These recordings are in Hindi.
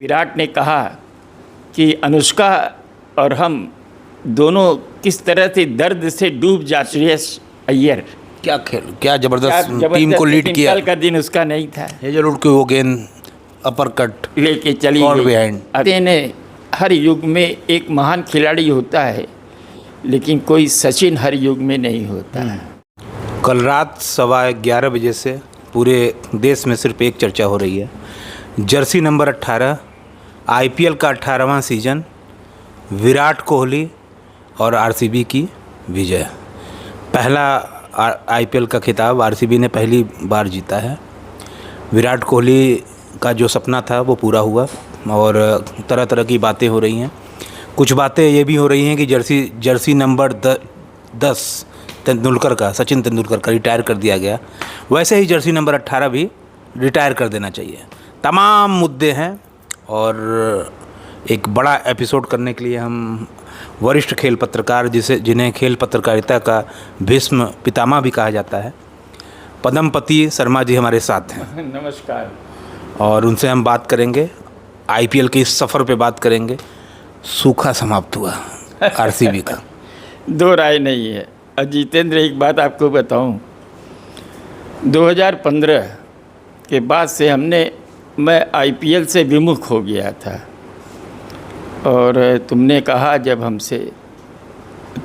विराट ने कहा कि अनुष्का और हम दोनों किस तरह से दर्द से डूब जाते हैं। अय्यर क्या खेल, क्या जबरदस्त टीम को लीड किया। कल का दिन उसका नहीं था। हेजलवुड की वो गेंद अपर कट लेके चली गई बिहाइंड। ने हर युग में एक महान खिलाड़ी होता है, लेकिन कोई सचिन हर युग में नहीं होता है। कल रात 11:15 बजे से पूरे देश में सिर्फ एक चर्चा हो रही है, जर्सी नंबर 18 आईपीएल का 18वां सीजन, विराट कोहली और आरसीबी की विजय। पहला आईपीएल का खिताब आरसीबी ने पहली बार जीता है। विराट कोहली का जो सपना था वो पूरा हुआ और तरह तरह की बातें हो रही हैं। कुछ बातें ये भी हो रही हैं कि जर्सी नंबर 10 तेंदुलकर का, सचिन तेंदुलकर का रिटायर कर दिया गया, वैसे ही जर्सी नंबर 18 भी रिटायर कर देना चाहिए। तमाम मुद्दे हैं और एक बड़ा एपिसोड करने के लिए हम वरिष्ठ खेल पत्रकार, जिन्हें खेल पत्रकारिता का भीष्म पितामह भी कहा जाता है, पद्मपति शर्मा जी हमारे साथ हैं। नमस्कार। और उनसे हम बात करेंगे, आईपीएल के इस सफ़र पे बात करेंगे। सूखा समाप्त हुआ आरसीबी का, दो राय नहीं है। और जितेंद्र, एक बात आपको बताऊं, 2015 के बाद से मैं आईपीएल से विमुख हो गया था। और तुमने कहा जब हमसे,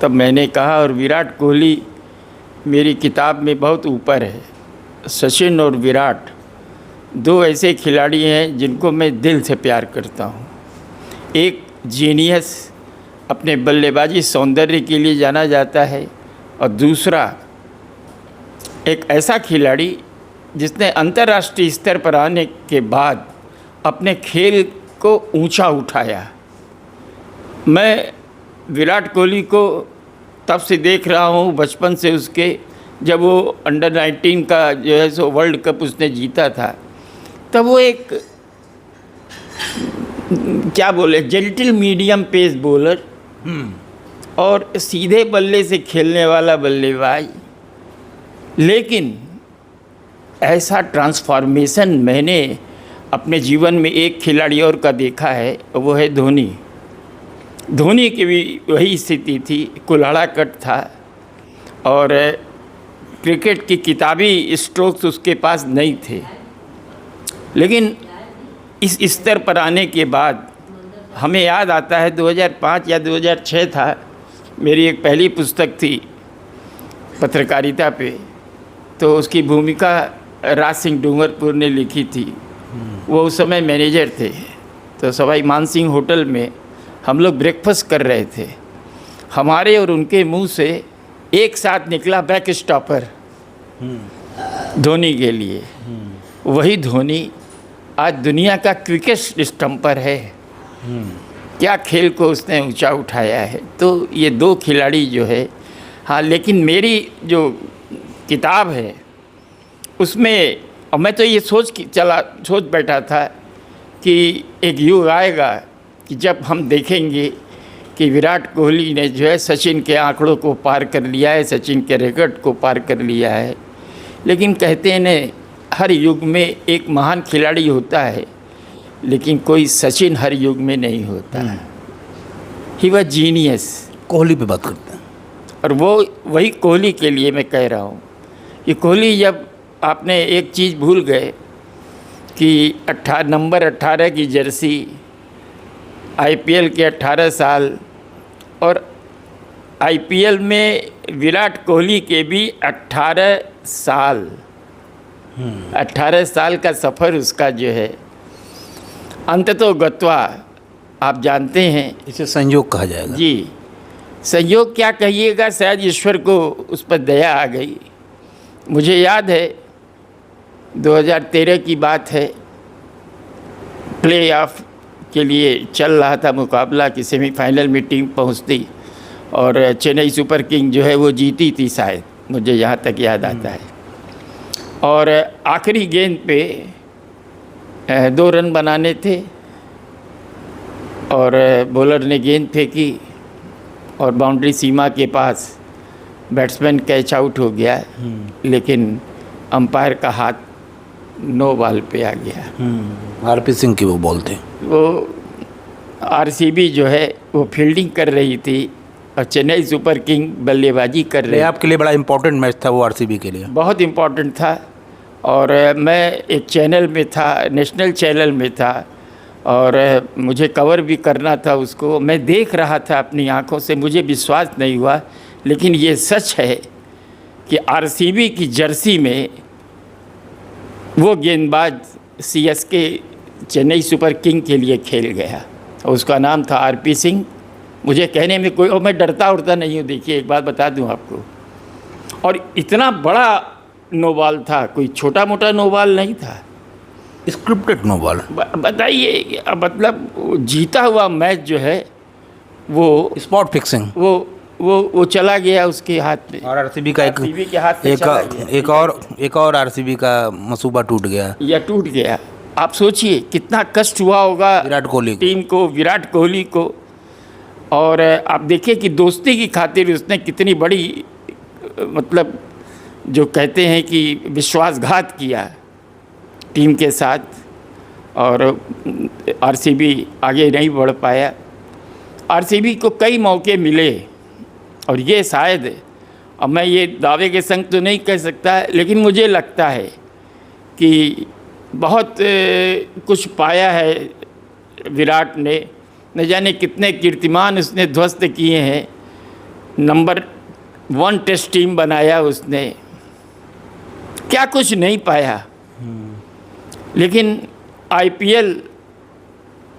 तब मैंने कहा, और विराट कोहली मेरी किताब में बहुत ऊपर है। सचिन और विराट दो ऐसे खिलाड़ी हैं जिनको मैं दिल से प्यार करता हूँ। एक जीनियस, अपने बल्लेबाजी सौंदर्य के लिए जाना जाता है, और दूसरा एक ऐसा खिलाड़ी जिसने अंतर्राष्ट्रीय स्तर पर आने के बाद अपने खेल को ऊंचा उठाया। मैं विराट कोहली को तब से देख रहा हूँ, बचपन से उसके, जब वो अंडर 19 का जो है सो वर्ल्ड कप उसने जीता था, तब वो एक क्या बोले, जेंटल मीडियम पेस बॉलर और सीधे बल्ले से खेलने वाला बल्लेबाज। लेकिन ऐसा ट्रांसफॉर्मेशन मैंने अपने जीवन में एक खिलाड़ी और का देखा है, वो है धोनी। धोनी की भी वही स्थिति थी, कुल्हाड़ा कट था और क्रिकेट की किताबी स्ट्रोक्स उसके पास नहीं थे। लेकिन इस स्तर पर आने के बाद हमें याद आता है 2005 या 2006 था, मेरी एक पहली पुस्तक थी पत्रकारिता पे, तो उसकी भूमिका राज सिंह डूंगरपुर ने लिखी थी। वो उस समय मैनेजर थे। तो सवाई मानसिंह होटल में हम लोग ब्रेकफास्ट कर रहे थे, हमारे और उनके मुंह से एक साथ निकला बैक स्टॉपर धोनी के लिए। वही धोनी आज दुनिया का क्विकेस्ट स्टंपर है। क्या खेल को उसने ऊंचा उठाया है। तो ये दो खिलाड़ी जो है, हाँ, लेकिन मेरी जो किताब है उसमें, और मैं तो ये सोच बैठा था कि एक युग आएगा कि जब हम देखेंगे कि विराट कोहली ने जो है सचिन के आंकड़ों को पार कर लिया है, सचिन के रिकॉर्ड को पार कर लिया है। लेकिन कहते हैं न, हर युग में एक महान खिलाड़ी होता है, लेकिन कोई सचिन हर युग में नहीं होता है। ही वह जीनियस। कोहली पे बात करते हैं, और वही कोहली के लिए मैं कह रहा हूँ कि कोहली, जब आपने एक चीज़ भूल गए कि नंबर 18 की जर्सी, आईपीएल के 18 साल, और आईपीएल में विराट कोहली के भी 18 साल, 18 साल का सफ़र उसका जो है, अंततो गत्वा आप जानते हैं, इसे संयोग कहा जाएगा। जी, संयोग क्या कहिएगा, शायद ईश्वर को उस पर दया आ गई। मुझे याद है 2013 की बात है, प्ले ऑफ के लिए चल रहा था मुकाबला कि सेमीफाइनल में टीम पहुंचती, और चेन्नई सुपर किंग जो है वो जीती थी शायद, मुझे यहाँ तक याद आता है। और आखिरी गेंद पे 2 रन बनाने थे, और बॉलर ने गेंद फेंकी और बाउंड्री सीमा के पास बैट्समैन कैच आउट हो गया। लेकिन अंपायर का हाथ नो बॉल पे आ गया। आरपी सिंह की वो बॉल थी। वो आरसीबी जो है वो फील्डिंग कर रही थी और चेन्नई सुपर किंग बल्लेबाजी कर रही। आपके लिए बड़ा इंपॉर्टेंट मैच था वो आरसीबी के लिए। बहुत इम्पोर्टेंट था और मैं एक चैनल में था, नेशनल चैनल में था और मुझे कवर भी करना था उसको। मैं देख रहा था अपनी आंखों से, मुझे विश्वास नहीं हुआ, लेकिन ये सच है कि आरसीबी की जर्सी में वो गेंदबाज सीएसके चेन्नई सुपर किंग के लिए खेल गया। उसका नाम था आरपी सिंह। मुझे कहने में कोई, और मैं डरता उड़ता नहीं हूँ, देखिए एक बात बता दूँ आपको। और इतना बड़ा नो बॉल था, कोई छोटा मोटा नो बॉल नहीं था, स्क्रिप्टेड नो बॉल। बताइए, मतलब जीता हुआ मैच जो है वो स्पॉट फिक्सिंग वो चला गया उसके हाथ में। और आरसीबी का आरसीबी के हाथ में चला गया। एक और आरसीबी का मसूबा टूट गया या टूट गया। आप सोचिए कितना कष्ट हुआ होगा विराट कोहली टीम को, विराट कोहली को। और आप देखिए कि दोस्ती की खातिर उसने कितनी बड़ी, मतलब जो कहते हैं कि विश्वासघात किया टीम के साथ और आरसीबी आगे नहीं बढ़ पाया। आरसीबी को कई मौके मिले और ये शायद, अब मैं ये दावे के संग तो नहीं कह सकता, लेकिन मुझे लगता है कि बहुत कुछ पाया है विराट ने। न जाने कितने कीर्तिमान उसने ध्वस्त किए हैं। नंबर 1 टेस्ट टीम बनाया उसने, क्या कुछ नहीं पाया, लेकिन आईपीएल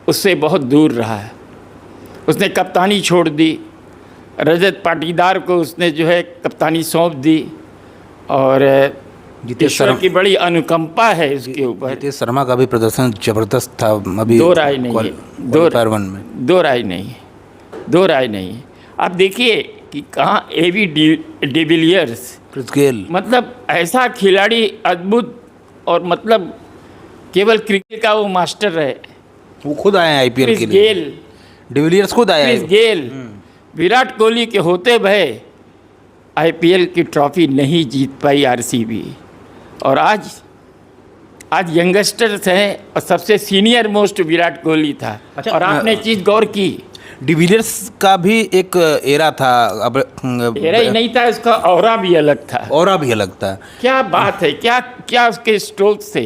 उससे बहुत दूर रहा है। उसने कप्तानी छोड़ दी, रजत पाटीदार को उसने जो है कप्तानी सौंप दी और ईश्वर की बड़ी अनुकंपा है उसके ऊपर। जितेश शर्मा का भी प्रदर्शन जबरदस्त था। अभी दो राय नहीं है, दो राय नहीं है। आप देखिए कि कहाँ एवी डिविलियर्स, क्रिस गेल, मतलब ऐसा खिलाड़ी अद्भुत, और मतलब केवल क्रिकेट का वो मास्टर है। वो खुद आए हैं आईपीएल के लिए। गेल, डिविलियर्स खुद आए क्रिस गेल विराट कोहली के होते भय आईपीएल की ट्रॉफी नहीं जीत पाई आरसीबी। और आज यंगस्टर्स हैं और सबसे सीनियर मोस्ट विराट कोहली था। अच्छा, और आपने चीज़ गौर की, डिविलियर्स का भी एक एरा था। अब एरा ही नहीं था, उसका ऑरा भी अलग था। ऑरा भी अलग था। क्या बात है, क्या क्या उसके स्ट्रोक्स थे,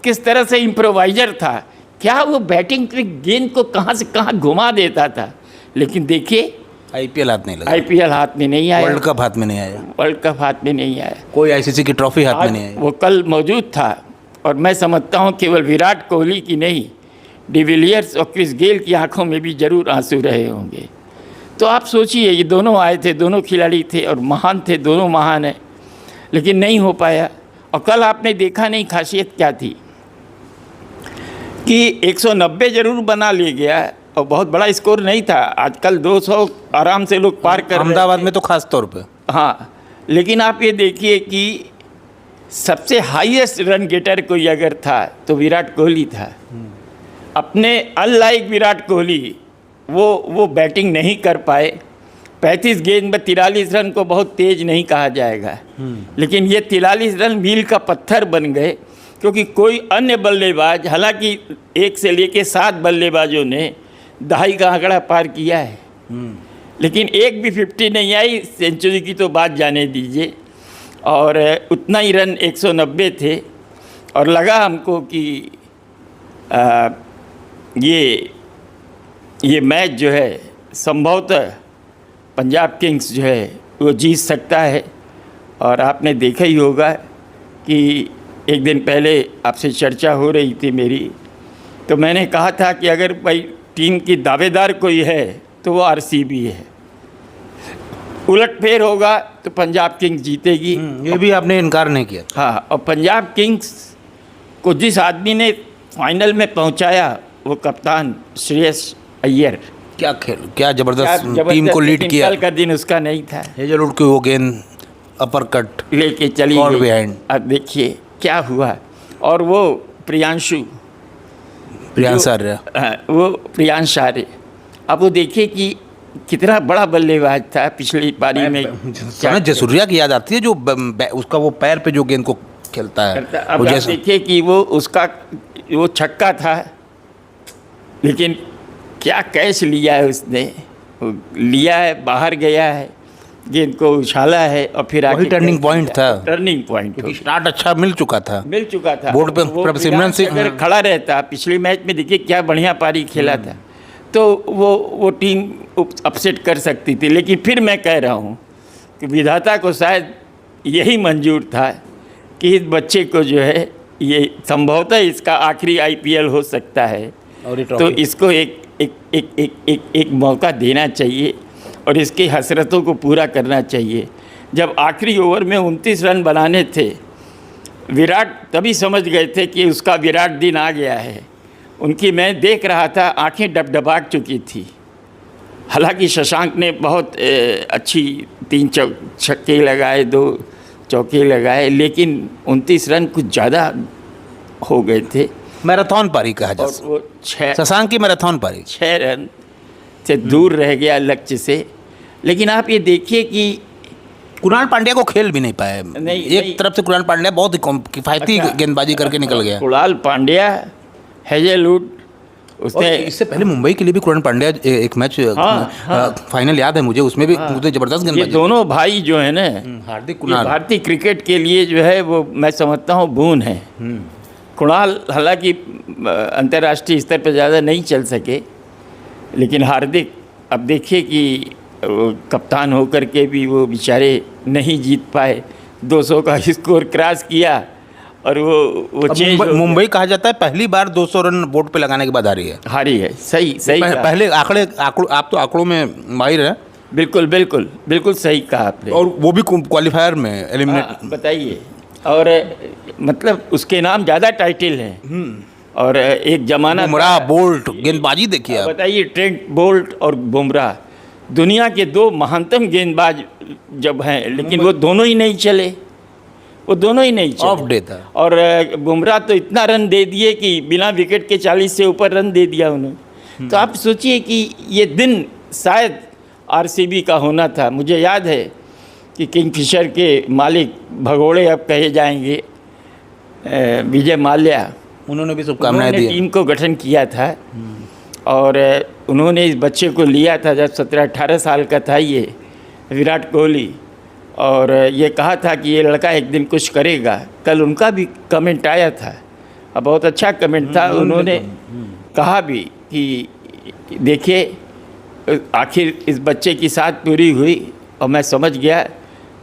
किस तरह से इम्प्रोवाइजर था, क्या वो बैटिंग की गेंद को कहाँ से कहाँ घुमा देता था। लेकिन देखिए आईपीएल हाथ नहीं लगा, आईपीएल हाथ में नहीं आया, वर्ल्ड कप हाथ में नहीं आया, वर्ल्ड कप हाथ में नहीं आया, कोई आईसीसी की ट्रॉफी हाथ में नहीं आई। वो कल मौजूद था। और मैं समझता हूँ केवल विराट कोहली की नहीं, डिविलियर्स और क्रिस गेल की आंखों में भी जरूर आंसू रहे होंगे। तो आप सोचिए, ये दोनों आए थे, दोनों खिलाड़ी थे और महान थे, दोनों महान हैं, लेकिन नहीं हो पाया। और कल आपने देखा नहीं खासियत क्या थी कि 190 जरूर बना ले गया और बहुत बड़ा स्कोर नहीं था। आजकल 200 आराम से लोग पार कर रहे हैं, अहमदाबाद में तो खास तौर पे। हाँ, लेकिन आप ये देखिए कि सबसे हाईएस्ट रन गेटर कोई अगर था तो विराट कोहली था। अपने अनलाइक विराट कोहली वो बैटिंग नहीं कर पाए। 35 गेंद में 43 रन को बहुत तेज नहीं कहा जाएगा, लेकिन ये 43 रन मील का पत्थर बन गए, क्योंकि कोई अन्य बल्लेबाज, हालांकि 1 से लेके 7 बल्लेबाजों ने दहाई का आंकड़ा पार किया है, लेकिन एक भी 50 नहीं आई। सेंचुरी की तो बात जाने दीजिए। और उतना ही रन 190 थे। और लगा हमको कि ये मैच जो है संभवतः पंजाब किंग्स जो है वो जीत सकता है। और आपने देखा ही होगा कि एक दिन पहले आपसे चर्चा हो रही थी मेरी, तो मैंने कहा था कि अगर भाई टीम की दावेदार कोई है तो वो आरसीबी है, उलटफेर होगा तो पंजाब किंग्स जीतेगी। ये भी आपने इनकार नहीं किया। हाँ, और पंजाब किंग्स को जिस आदमी ने फाइनल में पहुंचाया वो कप्तान श्रेयस अय्यर, क्या खेल, क्या जबरदस्त टीम को लीड किया। कल का दिन उसका नहीं था। हेजलवुड की वो गेंद अपर कट लेके चली गई बिहाइंड। अब देखिए क्या हुआ। और वो प्रियांश आर्य, वो प्रियांश आर्य, अब वो देखिए कि कितना बड़ा बल्लेबाज था पिछली पारी में। जसूरिया की याद आती है जो उसका वो पैर पे जो गेंद को खेलता है। अब वो आप जैसे देखिए कि वो छक्का था, लेकिन क्या कैच लिया है उसने, वो लिया है, बाहर गया है, गेंद को उछाला है और फिर वही आगे टर्निंग कैच पॉइंट किया। था। टर्निंग पॉइंट क्योंकि स्टार्ट अच्छा मिल चुका था। बोर्ड पे वो प्रभ सिमरन विराट सिंह अगर खड़ा रहता, पिछले मैच में देखिए क्या बढ़िया पारी खेला था, तो वो टीम अपसेट कर सकती थी। लेकिन फिर मैं कह रहा हूँ कि विधाता को शायद यही मंजूर था कि इस बच्चे को जो है, ये संभवतः इसका आखिरी आईपीएल हो सकता है, और ये तो ट्रॉफी इसको एक मौका देना चाहिए और इसकी हसरतों को पूरा करना चाहिए। जब आखिरी ओवर में 29 रन बनाने थे, विराट तभी समझ गए थे कि उसका विराट दिन आ गया है। उनकी मैं देख रहा था, आंखें डबडबाक चुकी थी। हालांकि शशांक ने बहुत अच्छी 3 छक्के लगाए, 2 चौके लगाए, लेकिन 29 रन कुछ ज़्यादा हो गए थे मैराथन पारी कहा और जाता वो शशांक की मैराथन पारी 6 रन से दूर रह गया लक्ष्य से। लेकिन आप ये देखिए कि कुणाल पांड्या को खेल भी नहीं पाए। एक तरफ से कुणाल पांड्या बहुत ही किफायती गेंदबाजी करके निकल गया। कुणाल पांड्या, हेजलवुड, और उसने इससे पहले मुंबई के लिए भी कुणाल पांड्या एक मैच फाइनल याद है मुझे, उसमें भी मुझे जबरदस्त ये गेंदबाजी। दोनों भाई जो है ना, हार्दिक ये कुणाल भारतीय क्रिकेट के लिए जो है वो मैं समझता हूँ बून है। कुणाल हालांकि अंतर्राष्ट्रीय स्तर पर ज़्यादा नहीं चल सके, लेकिन हार्दिक अब देखिए कि कप्तान होकर के भी वो बेचारे नहीं जीत पाए। 200 का स्कोर क्रॉस किया और वो चेंज मुंबई कहा जाता है पहली बार 200 रन बोर्ड पे लगाने के बाद हारी है। हारी है। सही कहा। पहले आप तो आंकड़ों में माहिर हैं। बिल्कुल सही कहा आपने। और वो भी क्वालिफायर में एलिमिनेट। बताइए, और मतलब उसके नाम ज़्यादा टाइटल हैं। और एक जमाना बुमराह, बोल्ट, गेंदबाजी देखिए आप। बताइए, ट्रेंट बोल्ट और बुमराह दुनिया के 2 महानतम गेंदबाज जब हैं, लेकिन वो दोनों ही नहीं चले। ऑफ डे था। और बुमराह तो इतना रन दे दिए कि बिना विकेट के 40 से ऊपर रन दे दिया उन्होंने। तो आप सोचिए कि ये दिन शायद आरसीबी का होना था। मुझे याद है कि किंगफिशर के मालिक भगोड़े अब कहे जाएंगे, विजय माल्या, उन्होंने भी शुभकामनाएं दी। टीम को गठन किया था और उन्होंने इस बच्चे को लिया था जब 17-18 साल का था ये विराट कोहली, और ये कहा था कि ये लड़का एक दिन कुछ करेगा। कल उनका भी कमेंट आया था, और बहुत अच्छा कमेंट था। उन्होंने कहा भी कि देखिए आखिर इस बच्चे की साथ पूरी हुई और मैं समझ गया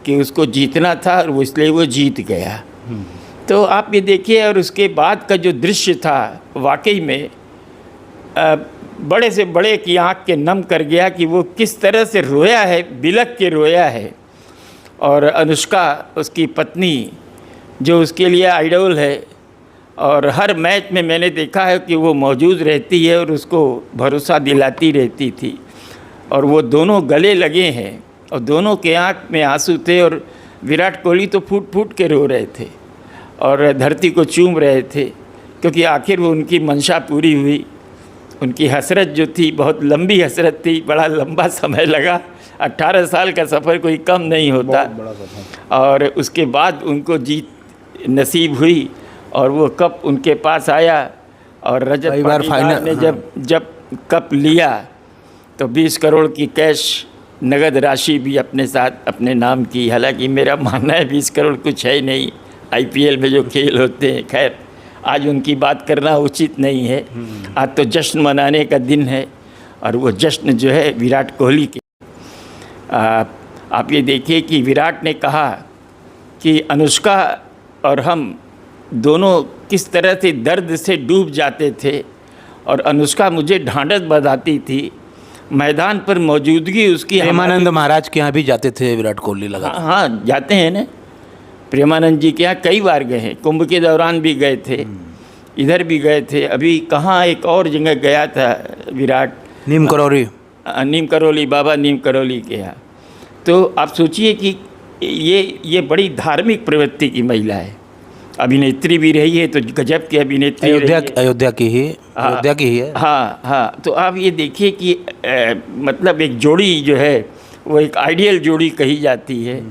कि उसको जीतना था और वो इसलिए वो जीत गया। तो आप ये देखिए, और उसके बाद का जो दृश्य था वाकई में बड़े से बड़े की आंख के नम कर गया कि वो किस तरह से रोया है, बिलख के रोया है। और अनुष्का उसकी पत्नी जो उसके लिए आइडल है, और हर मैच में मैंने देखा है कि वो मौजूद रहती है और उसको भरोसा दिलाती रहती थी। और वो दोनों गले लगे हैं और दोनों के आंख में आंसू थे, और विराट कोहली तो फूट फूट के रो रहे थे और धरती को चूम रहे थे, क्योंकि आखिर वो उनकी मंशा पूरी हुई। उनकी हसरत जो थी बहुत लंबी हसरत थी, बड़ा लंबा समय लगा। 18 साल का सफ़र कोई कम नहीं होता। और उसके बाद उनको जीत नसीब हुई और वो कप उनके पास आया। और रजत पाटीदार ने जब कप लिया तो 20 करोड़ की कैश नगद राशि भी अपने साथ अपने नाम की। हालांकि मेरा मानना है 20 करोड़ कुछ है ही नहीं आईपीएल में जो खेल होते हैं। खैर, आज उनकी बात करना उचित नहीं है। आज तो जश्न मनाने का दिन है, और वो जश्न जो है विराट कोहली के। आप ये देखिए कि विराट ने कहा कि अनुष्का और हम दोनों किस तरह से दर्द से डूब जाते थे, और अनुष्का मुझे ढांढस बंधाती थी। मैदान पर मौजूदगी उसकी। प्रेमानंद महाराज के यहाँ भी जाते थे विराट कोहली लगा। हाँ, जाते हैं ना। प्रेमानंद जी के यहाँ कई बार गए हैं, कुंभ के दौरान भी गए थे, इधर भी गए थे। अभी कहाँ एक और जगह गया था विराट, नीम करौली, बाबा नीम करौली के यहाँ। तो आप सोचिए कि ये बड़ी धार्मिक प्रवृत्ति की महिला है। अभिनेत्री भी रही है, तो गजब की अभिनेत्री। अयोध्या की ही है। हाँ। तो आप ये देखिए कि मतलब एक जोड़ी जो है वो एक आइडियल जोड़ी कही जाती है।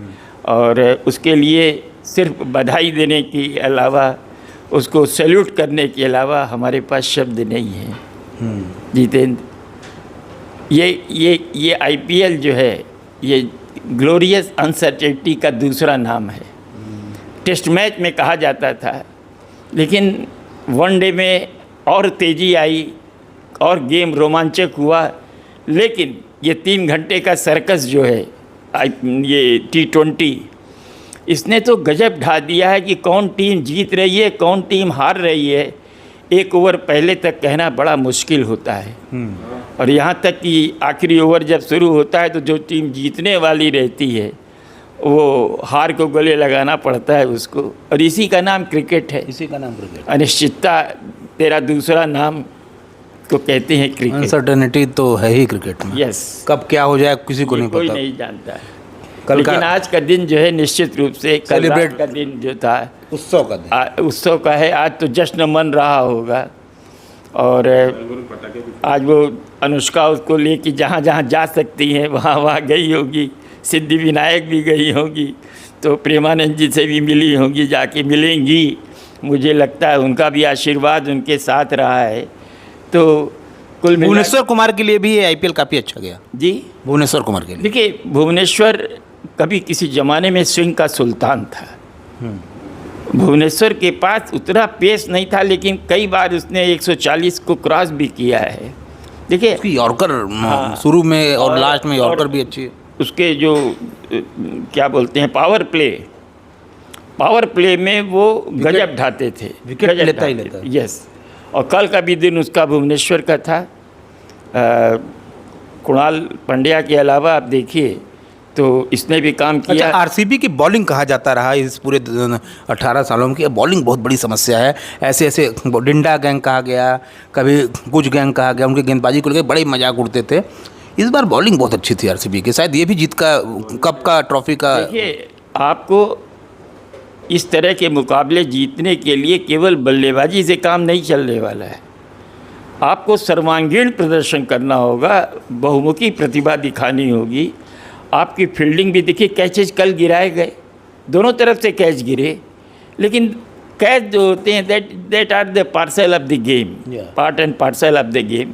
और उसके लिए सिर्फ बधाई देने के अलावा, उसको सैल्यूट करने के अलावा हमारे पास शब्द नहीं है। जितेंद्र, ये आईपीएल जो है ये ग्लोरियस अनसर्टेनिटी का दूसरा नाम है। टेस्ट मैच में कहा जाता था, लेकिन वनडे में और तेज़ी आई और गेम रोमांचक हुआ। लेकिन ये 3 घंटे का सर्कस जो है ये T20, इसने तो गजब ढा दिया है कि कौन टीम जीत रही है, कौन टीम हार रही है, 1 ओवर पहले तक कहना बड़ा मुश्किल होता है। और यहाँ तक कि आखिरी ओवर जब शुरू होता है तो जो टीम जीतने वाली रहती है वो हार को गले लगाना पड़ता है उसको। और इसी का नाम क्रिकेट है, इसी का नाम क्रिकेट। अनिश्चितता तेरा दूसरा नाम को कहते हैं क्रिकेट। अनसर्टेनिटी तो है ही क्रिकेट में। यस, कब क्या हो जाए किसी को नहीं कोई पता। नहीं जानता है। कल का लेकिन आज का दिन जो है निश्चित रूप से कल सेलिब्रेट रात का दिन जो था उत्सव का दिन, उत्सव का है। आज तो जश्न मन रहा होगा। और आज वो अनुष्का उसको लेके जहाँ जहाँ जा सकती हैं वहाँ वहाँ गई होगी, सिद्धि विनायक भी गई होगी, तो प्रेमानंद जी से भी मिली होंगी, जाके मिलेंगी। मुझे लगता है उनका भी आशीर्वाद उनके साथ रहा है। तो कुल मिला भुवनेश्वर कुमार के लिए भी ये आईपीएल काफ़ी अच्छा गया जी। भुवनेश्वर कुमार के लिए। देखिए, भुवनेश्वर कभी किसी ज़माने में स्विंग का सुल्तान था। भुवनेश्वर के पास उतना पेस नहीं था, लेकिन कई बार उसने 140 को क्रॉस भी किया है। देखिए उसकी यॉर्कर शुरू में और लास्ट में यॉर्कर भी अच्छी है। उसके जो क्या बोलते हैं पावर प्ले में वो गजब ढाते थे, विकेट गजब लेता ही ढाते लेता थे। यस, और कल का भी दिन उसका भुवनेश्वर का था। कुणाल पंड्या के अलावा आप देखिए तो इसने भी काम किया। अच्छा, आरसीबी की बॉलिंग कहा जाता रहा इस पूरे 18 सालों में कि बॉलिंग बहुत बड़ी समस्या है। ऐसे ऐसे डिंडा गैंग कहा गया, कभी कुछ गैंग कहा गया, उनके गेंदबाजी को लेकर बड़े मजाक उड़ते थे। इस बार बॉलिंग बहुत अच्छी थी आरसीबी की, शायद ये भी जीत का कप का ट्रॉफी का। देखिए, आपको इस तरह के मुकाबले जीतने के लिए केवल बल्लेबाजी से काम नहीं चलने वाला है। आपको सर्वांगीण प्रदर्शन करना होगा, बहुमुखी प्रतिभा दिखानी होगी। आपकी फील्डिंग भी देखिए, कैचेज कल गिराए गए, दोनों तरफ से कैच गिरे, लेकिन कैच जो होते हैं that are the parcel of the game, part and parcel of the game.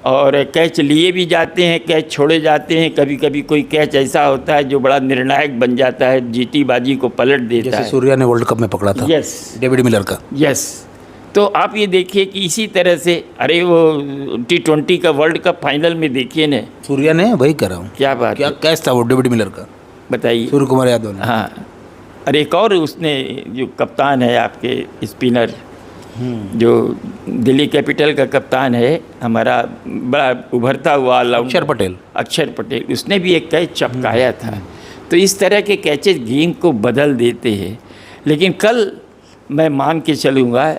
और कैच लिए भी जाते हैं, कैच छोड़े जाते हैं। कभी कभी कोई कैच ऐसा होता है जो बड़ा निर्णायक बन जाता है, जीती बाजी को पलट देता जैसे है। सूर्या ने वर्ल्ड कप में पकड़ा था यस, डेविड मिलर का। यस, तो आप ये देखिए कि इसी तरह से, अरे वो T20 का वर्ल्ड कप फाइनल में देखिए ना, सूर्या ने, वही कर रहा हूँ, क्या बात क्या है, कैच था वो डेविड मिलर का, बताइए। सूर्य कुमार यादव ने। हाँ, अरे एक और उसने जो कप्तान है आपके स्पिनर, जो दिल्ली कैपिटल का कप्तान है हमारा, बड़ा उभरता हुआ अक्षर पटेल, उसने भी एक कैच चपकाया था। तो इस तरह के कैचेज गेम को बदल देते हैं। लेकिन कल मैं मान के चलूँगा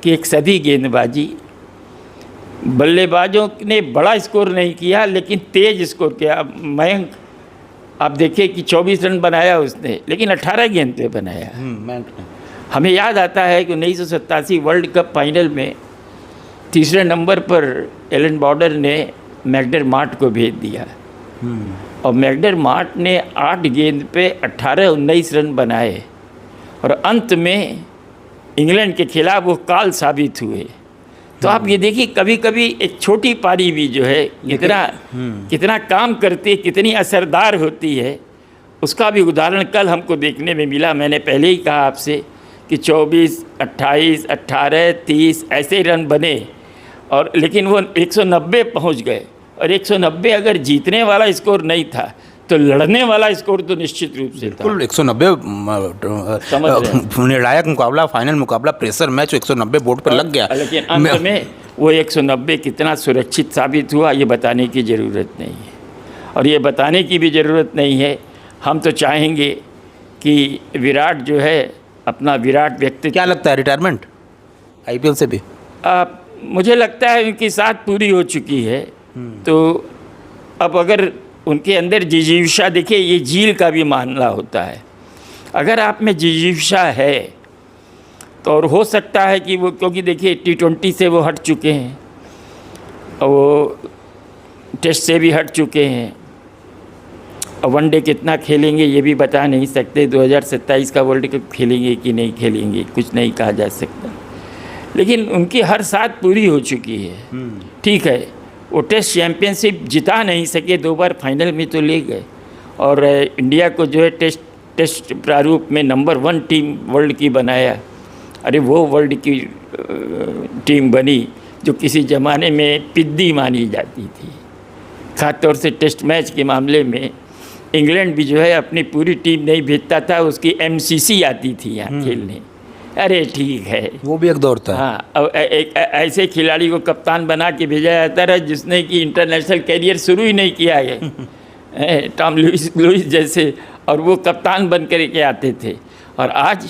कि एक सदी गेंदबाजी, बल्लेबाजों ने बड़ा स्कोर नहीं किया लेकिन तेज़ स्कोर किया। मयंक, आप देखिए कि 24 रन बनाया उसने, लेकिन 18 गेंद पे बनाया। हमें याद आता है कि 1987 वर्ल्ड कप फाइनल में तीसरे नंबर पर एलन बॉर्डर ने मैकडरमार्ट को भेज दिया, और मैकडरमार्ट ने 8 गेंद पे 18-19 रन बनाए, और अंत में इंग्लैंड के खिलाफ वो काल साबित हुए। तो आप ये देखिए, कभी कभी एक छोटी पारी भी जो है कितना काम करती है, कितनी असरदार होती है, उसका भी उदाहरण कल हमको देखने में मिला। मैंने पहले ही कहा आपसे कि 24, 28, 18, 30 ऐसे रन बने, और लेकिन वो 190 पहुंच गए। और 190 अगर जीतने वाला स्कोर नहीं था तो लड़ने वाला स्कोर तो निश्चित रूप से था। 190 निर्णायक मुकाबला, फाइनल मुकाबला, प्रेशर मैच 190 बोर्ड पर लग गया। लेकिन अंत में वो 190 कितना सुरक्षित साबित हुआ ये बताने की ज़रूरत नहीं है, और ये बताने की भी ज़रूरत नहीं है। हम तो चाहेंगे कि विराट जो है अपना विराट व्यक्तित्व। क्या लगता है, रिटायरमेंट आईपीएल से भी? मुझे लगता है उनकी साथ पूरी हो चुकी है। तो अब अगर उनके अंदर जिजीविषा, देखिए ये झील का भी मामला होता है, अगर आप में जिजीविषा है तो, और हो सकता है कि वो, क्योंकि देखिए T20 से वो हट चुके हैं, और वो टेस्ट से भी हट चुके हैं, वनडे कितना खेलेंगे ये भी बता नहीं सकते, 2027 का वर्ल्ड कप खेलेंगे कि नहीं खेलेंगे कुछ नहीं कहा जा सकता, लेकिन उनकी हर साथ पूरी हो चुकी है। ठीक है, वो टेस्ट चैम्पियनशिप जिता नहीं सके, 2 बार फाइनल में तो ले गए, और इंडिया को जो है टेस्ट प्रारूप में नंबर 1 टीम वर्ल्ड की बनाया। अरे वो वर्ल्ड की टीम बनी जो किसी ज़माने में पिद्दी मानी जाती थी, ख़ासतौर से टेस्ट मैच के मामले में। इंग्लैंड भी जो है अपनी पूरी टीम नहीं भेजता था, उसकी MCC आती थी यहाँ खेलने। अरे ठीक है, वो भी एक दौर था। हाँ, अब एक ऐसे खिलाड़ी को कप्तान बना के भेजा जाता रहा जिसने कि इंटरनेशनल कैरियर शुरू ही नहीं किया है, टॉम लुइस जैसे, और वो कप्तान बन कर के आते थे। और आज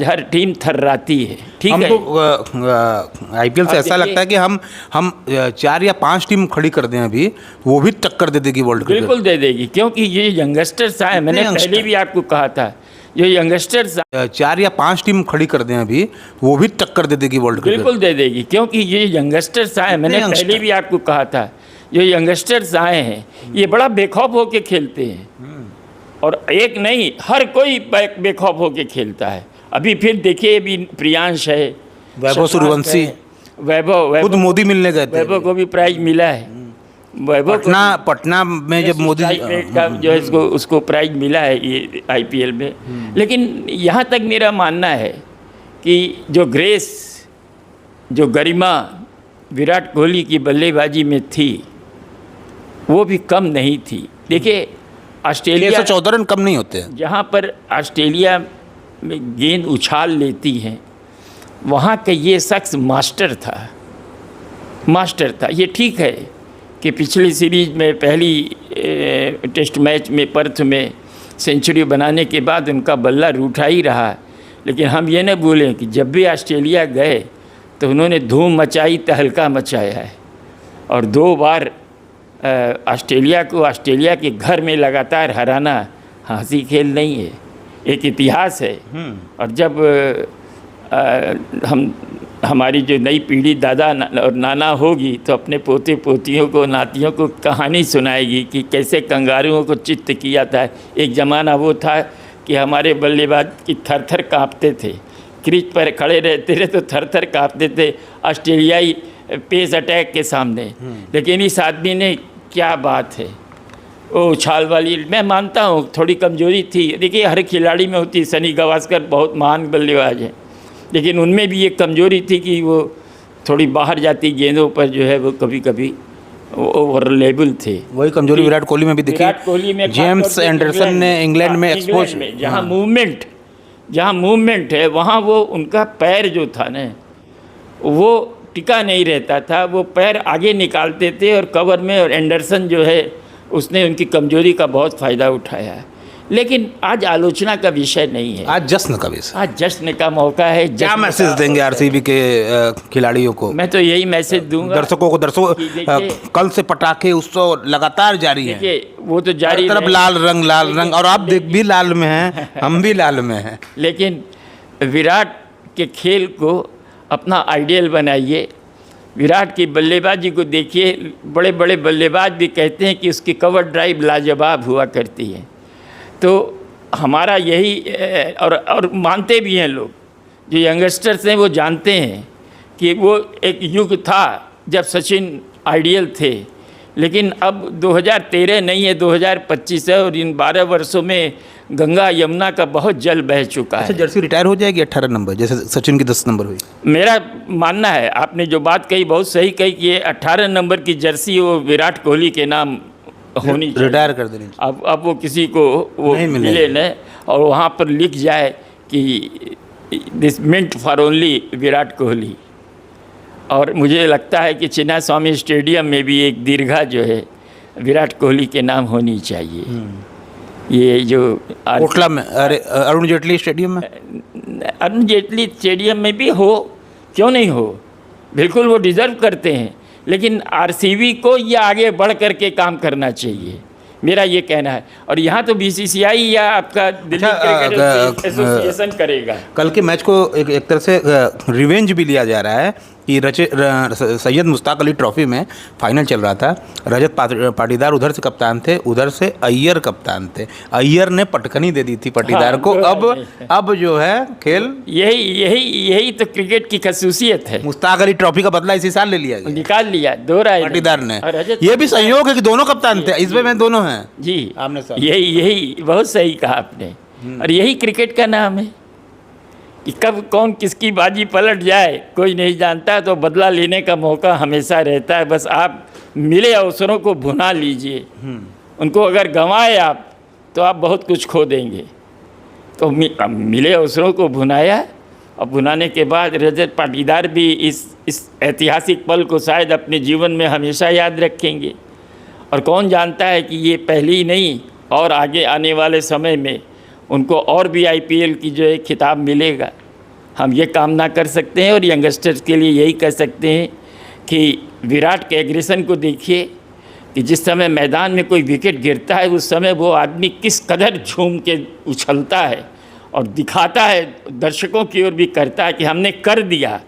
हर टीम थर्राती है। ठीक है, हमको IPL से ऐसा लगता है कि हम 4 या 5 टीम खड़ी कर दें अभी, वो भी टक्कर दे देगी वर्ल्ड कप। बिल्कुल दे देगी, क्योंकि ये यंगस्टर्स आए, मैंने पहले भी आपको कहा था, ये यंगस्टर्स 4 या 5 टीम खड़ी कर दें अभी, वो भी टक्कर दे देगी वर्ल्ड कप। बिल्कुल दे देगी, क्योंकि ये यंगस्टर्स आए, मैंने पहले भी आपको कहा था, जो यंगस्टर्स आए हैं ये बड़ा बेखौफ होके खेलते हैं, और एक नहीं हर कोई बेखौफ होके खेलता है। अभी फिर देखिए, अभी प्रियांश है, वैभव सूर्यवंशी, वैभव खुद मोदी मिलने गए थे, वैभव को भी प्राइज मिला है। वैभव पटना में जब मोदी का जो है उसको प्राइज मिला है ये IPL में। लेकिन यहाँ तक मेरा मानना है कि जो ग्रेस, जो गरिमा विराट कोहली की बल्लेबाजी में थी वो भी कम नहीं थी। देखिए, ऑस्ट्रेलिया 614 रन कम नहीं होते हैं। जहाँ पर ऑस्ट्रेलिया में गेंद उछाल लेती हैं, वहाँ का ये शख्स मास्टर था। ये ठीक है कि पिछली सीरीज में पहली टेस्ट मैच में पर्थ में सेंचुरी बनाने के बाद उनका बल्ला रूठा ही रहा, लेकिन हम ये न भूलें कि जब भी ऑस्ट्रेलिया गए तो उन्होंने धूम मचाई, तहलका मचाया है, और 2 बार ऑस्ट्रेलिया को ऑस्ट्रेलिया के घर में लगातार हराना हंसी खेल नहीं है, एक इतिहास है। और जब हमारी जो नई पीढ़ी दादा और नाना होगी तो अपने पोते पोतियों को, नातियों को कहानी सुनाएगी कि कैसे कंगारुओं को चित्त किया था। एक ज़माना वो था कि हमारे बल्लेबाज की थर-थर काँपते थे, क्रीज पर खड़े रहते रहे तो थर-थर काँपते थे ऑस्ट्रेलियाई पेस अटैक के सामने। लेकिन इस आदमी ने, क्या बात है, वो उछाल वाली, मैं मानता हूँ थोड़ी कमजोरी थी। देखिए, हर खिलाड़ी में होती है, सनी गावस्कर बहुत महान बल्लेबाज हैं, लेकिन उनमें भी एक कमजोरी थी कि वो थोड़ी बाहर जाती गेंदों पर जो है वो कभी कभी ओवरलेबल थे। वही कमजोरी विराट कोहली में भी दिखी। विराट कोहली में जेम्स एंडरसन ने इंग्लैंड में एक्सपोज में जहाँ मूवमेंट है, वहाँ वो उनका पैर जो था ना वो टिका नहीं रहता था, वो पैर आगे निकालते थे और कवर में, और एंडरसन जो है उसने उनकी कमजोरी का बहुत फ़ायदा उठाया है। लेकिन आज आलोचना का विषय नहीं है, आज जश्न का विषय, आज जश्न का मौका है। क्या मैसेज देंगे RCB के खिलाड़ियों को? मैं तो यही मैसेज दूंगा दर्शकों को। कल से पटाखे उत्सव लगातार जारी है। देखिए, वो तो जारी तरफ लाल रंग, और आप भी लाल में हैं, हम भी लाल में हैं। लेकिन विराट के खेल को अपना आइडियल बनाइए। विराट की बल्लेबाजी को देखिए, बड़े बड़े बल्लेबाज भी कहते हैं कि उसकी कवर ड्राइव लाजवाब हुआ करती है। तो हमारा यही, और मानते भी हैं लोग, जो यंगस्टर्स हैं वो जानते हैं कि वो एक युग था जब सचिन आइडियल थे, लेकिन अब 2013 नहीं है, 2025 है, और इन 12 वर्षों में गंगा यमुना का बहुत जल बह चुका है। जर्सी रिटायर हो जाएगी 18 नंबर, जैसे सचिन की 10 नंबर हुई? मेरा मानना है, आपने जो बात कही बहुत सही कही कि ये 18 नंबर की जर्सी वो विराट कोहली के नाम होनी चाहिए, रिटायर कर देनी। अब वो किसी को वो मिले न, और वहाँ पर लिख जाए कि this mint for only Virat Kohli. और मुझे लगता है कि चिन्ना स्वामी स्टेडियम में भी एक दीर्घा जो है विराट कोहली के नाम होनी चाहिए। ये जो कोटला में, अरे अरुण जेटली स्टेडियम में, अरुण जेटली स्टेडियम में भी हो, क्यों नहीं हो, बिल्कुल वो डिज़र्व करते हैं। लेकिन RCB को ये आगे बढ़ कर के काम करना चाहिए, मेरा ये कहना है। और यहाँ तो BCCI या आपका दिल्ली क्रिकेट एसोसिएशन करेगा। कल के मैच को एक तरह से रिवेंज भी लिया जा रहा है कि सैयद मुश्ताक अली ट्रॉफी में फाइनल चल रहा था। रजत पाटीदार उधर से कप्तान थे, उधर से अय्यर कप्तान थे। अय्यर ने पटकनी दे दी थी पाटीदार को। अब जो है खेल यही तो क्रिकेट की खसूसियत है। मुश्ताक अली ट्रॉफी का बदला इसी साल ले लिया गया, निकाल लिया, दो राय पाटीदार ने। ये भी संयोग है कि दोनों कप्तान थे, इसमें में दोनों हैं जी। आमने सामने। यही बहुत सही कहा आपने। और यही क्रिकेट का नाम है कि कब कौन किसकी बाजी पलट जाए कोई नहीं जानता, तो बदला लेने का मौका हमेशा रहता है। बस आप मिले अवसरों को भुना लीजिए, उनको अगर गंवाए आप तो आप बहुत कुछ खो देंगे। तो मिले अवसरों को भुनाया, और भुनाने के बाद रजत पाटीदार भी इस ऐतिहासिक पल को शायद अपने जीवन में हमेशा याद रखेंगे। और कौन जानता है कि ये पहली नहीं, और आगे आने वाले समय में उनको और भी IPL की जो है खिताब मिलेगा। हम ये कामना कर सकते हैं, और यंगस्टर्स के लिए यही कह सकते हैं कि विराट के एग्रेशन को देखिए कि जिस समय मैदान में कोई विकेट गिरता है उस समय वो आदमी किस कदर झूम के उछलता है और दिखाता है, दर्शकों की ओर भी करता है कि हमने कर दिया।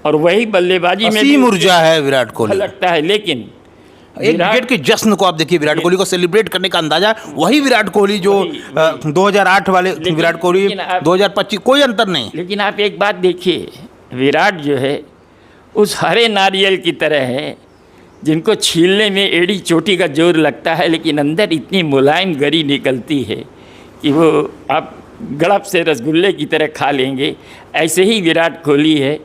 और वही बल्लेबाजी में असीम ऊर्जा है विराट कोहली लगता है। लेकिन एक विकेट के जश्न को आप देखिए, विराट कोहली को सेलिब्रेट करने का अंदाजा, वही विराट कोहली जो 2008 वाले विराट कोहली, 2025 कोई अंतर नहीं। लेकिन आप एक बात देखिए, विराट जो है उस हरे नारियल की तरह है जिनको छीलने में एड़ी चोटी का जोर लगता है, लेकिन अंदर इतनी मुलायम गरी निकलती है कि वो आप गड़प से रसगुल्ले की तरह खा लेंगे। ऐसे ही विराट कोहली है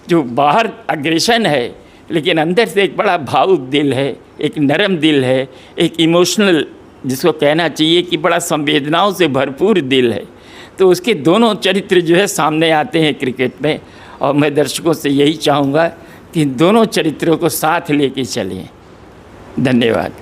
जो बाहर अग्रेशन है, लेकिन अंदर से एक बड़ा भावुक दिल है, एक नरम दिल है, एक इमोशनल, जिसको कहना चाहिए कि बड़ा संवेदनाओं से भरपूर दिल है। तो उसके दोनों चरित्र जो है सामने आते हैं क्रिकेट में, और मैं दर्शकों से यही चाहूँगा कि दोनों चरित्रों को साथ लेके चलें। धन्यवाद।